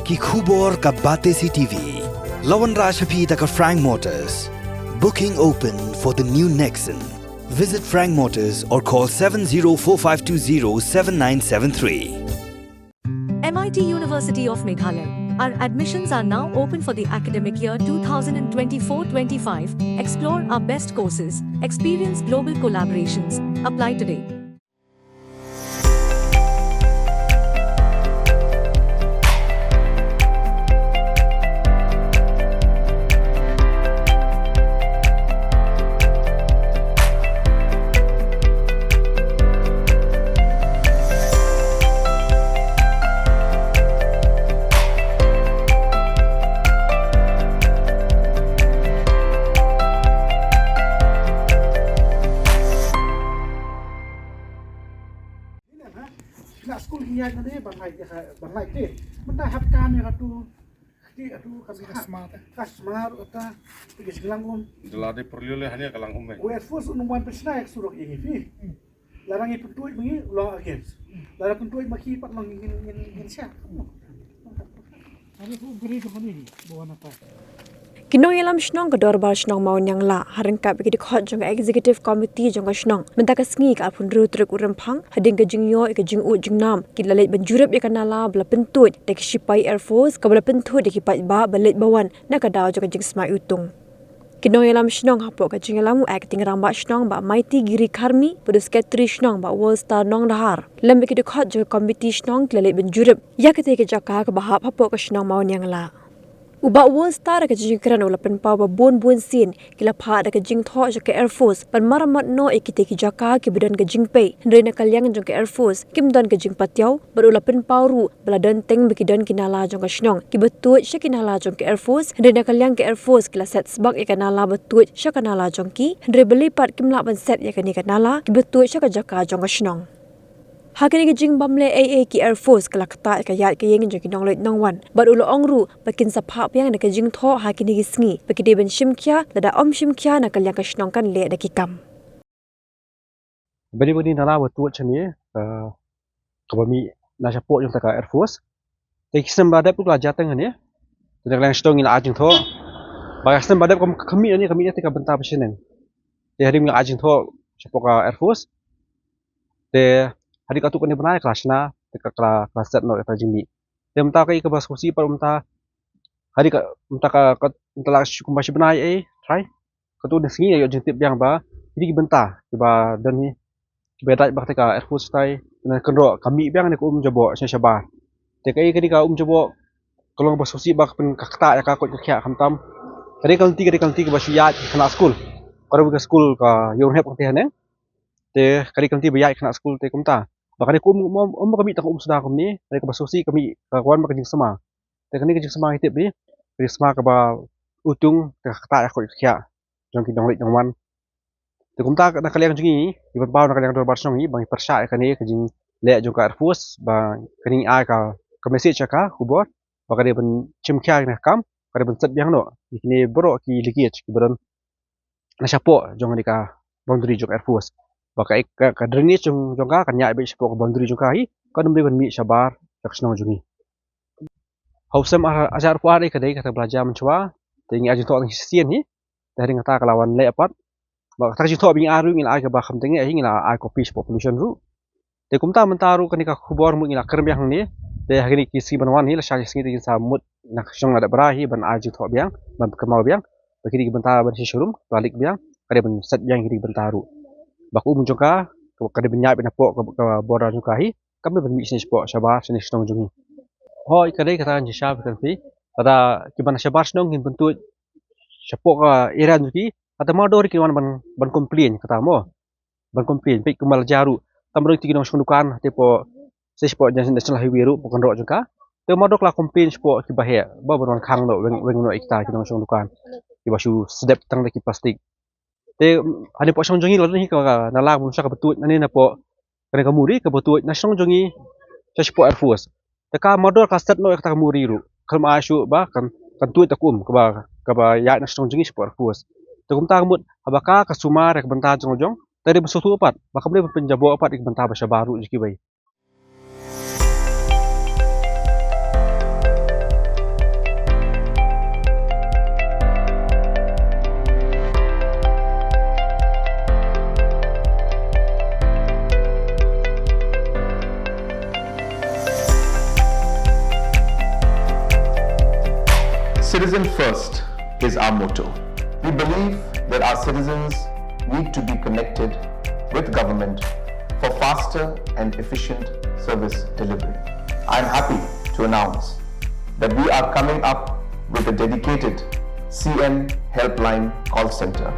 ki khubor ka bate si TV. Lawan Rashapi taka Frank Motors. Booking open for the new Nexon. Visit Frank Motors or call 7045207973. MIT University of Meghalaya. Our admissions are now open for the academic year 2024-25. Explore our best courses, experience global collaborations. Apply today. Nak sekolah hian ni bangai ni. Mana hapkan ni tu. Di atu kami kasmar ata pergi segelang Jelade perliole hanya kalang we force unwan pesnaik suruh ini fi. Larangi Pyntuid mengi law against. Larang Pyntuid maki pat long ingin siap. Ada tu beri ke mana ni? Bawa apa? Kinong ilam shnong ka dorbar shnong Mawñianglah haring ka bagi dikhot jong executive committee jong ka shnong menta ka sngi ka apun ru truk urempang hading ka jingyo ka jingu jingnam ki Leit banjurep ya kanala bla Pyntuid de ki sipai air force ka bla Pyntuid de ki pat ba Leit bawan na ka daw jong ka jing Iwtung. Kinong ilam shnong hapo ka jing ilam acting ramba shnong ba mighty giri karmi pada sekretari shnong ba world star nong dahar lembe ki dikhot jong committee shnong ki Leit banjurep ya ka te ka jaka ka bahap hapo ka shnong Mawñianglah. Uba world star ka jing kran ula pen pa bon sin kila pha da ka jing tho ja ka air force pan maramat no ekite ki jaka ki bidan ka jing pe ndre na kalyang jong ka air force kim dan ka jing patyau bar ula pen pa ru bala dan teng bi ki dan kinala jong ka shnong ki betu sha kinala jong ka air force ndre na kalyang ka air force kila set sbak ya kanala betu sha kanala jong ki ndre beli pat kim la ban set ya kani kanala ki betu sha ka jaka jong ka shnong. Hakini ki jing bamle AA ki Air Force kala kata ka yat ka yeng jong ki nong Leit nong wan bar ulo ongru bakin sapha piang na ka jing tho hakini ki sngi bakide ben shimkya lada om shimkya na kalyang ka shnong kan le da ki kam bani nala watu chani ka bami na support jong ta Air Force te kisam badap tu la jatang ne te lang shtong ila ajing tho ba kisam badap kami ni te ka benta pasinen te hari mi ajing tho support ka Air Force te hari ka tu kan benai kelas na te ka kelas set no ta jimi te mta ka bas kursi par mta hari ka mta ka la kumba benai try ka tu singi yo jentip yang ba jadi ki benta ki ba dan ni ki bedat ba ka Air Force tai na kendro kami biang ni ko Jaboh Jaboh te kai ka Jaboh kalau bas kursi ba pen ka kata ya ka ko kya khamtam kari kalti ka ba siyat kana school kalau ke school ka yo hep te ne te kari kalti ba ya kana school te kumta bakal aku kami tak sudah kami dari kebasosi kami kawan makan jeng sama teknik jeng sama hitip ni jeng sama kaba Iwtung kata aku kya jong ki dong Leit dong wan te kumta nak kalian jeng ni di bawah nak kalian dorbar song ni bang persya kan ni jeng le jong ka Air Force ba kani ai ka message ka hubor bakal dia ben chimkya nak kam kada ben set biang no ni bro ki ligit ki beron na sapo jong ni ka boundary jong Air Force Baka ka dreni jong ka kanya be sipo boundary jong ka hi ka numri ban mi sabar taksno jungi hausam ajar puare ka dei kata belajar mencoba tingi ajin to sien hi dari ngata kalawan le apat ba tak jin to bing aru ngila ka ba kham tingi hi ngila ai copy population ru te kumta mentaru kani ka khubor mu ngila kerem yang ni te hagini kisi banwan hi la sha singi tin samut nak shong ada berahi ban ajin to biang ban kemau biang bagi bentar ban showroom balik biang kada ban set biang hi bentaru baku munjoka kada benyap na po ka border juga hi kami bermisnis po sabar sini stong jungi hoi kadai kata ni syab kan fi pada kibana sabar stong hin Pyntuid sapo ka iran juki ata modor ki wan ban complain kata mo ban complain pe kemal jaru tamro ti ginong sundukan tipo sepo jan national highway ru bukan ro juga te modok la complain sapo ki bahe ba ban khang no weng no ikta ginong sundukan ki basu sedep tang ki plastik te ada po song jongi lo ni ka nala bun sa ka betut ani na po kana ka muri ka betut na song jongi sa sport Air Force te ka modal ka start no ka muri ru kal ma asu ba kan tuit ta kum ka ba ya na song jongi sport Air Force te kum ta mut abaka ka sumar ka benta jong jong tadi besutu opat ba ka boleh penjabo opat ik benta ba sa baru jiki bai Citizen first is our motto. We believe that our citizens need to be connected with government for faster and efficient service delivery. I am happy to announce that we are coming up with a dedicated CM helpline call center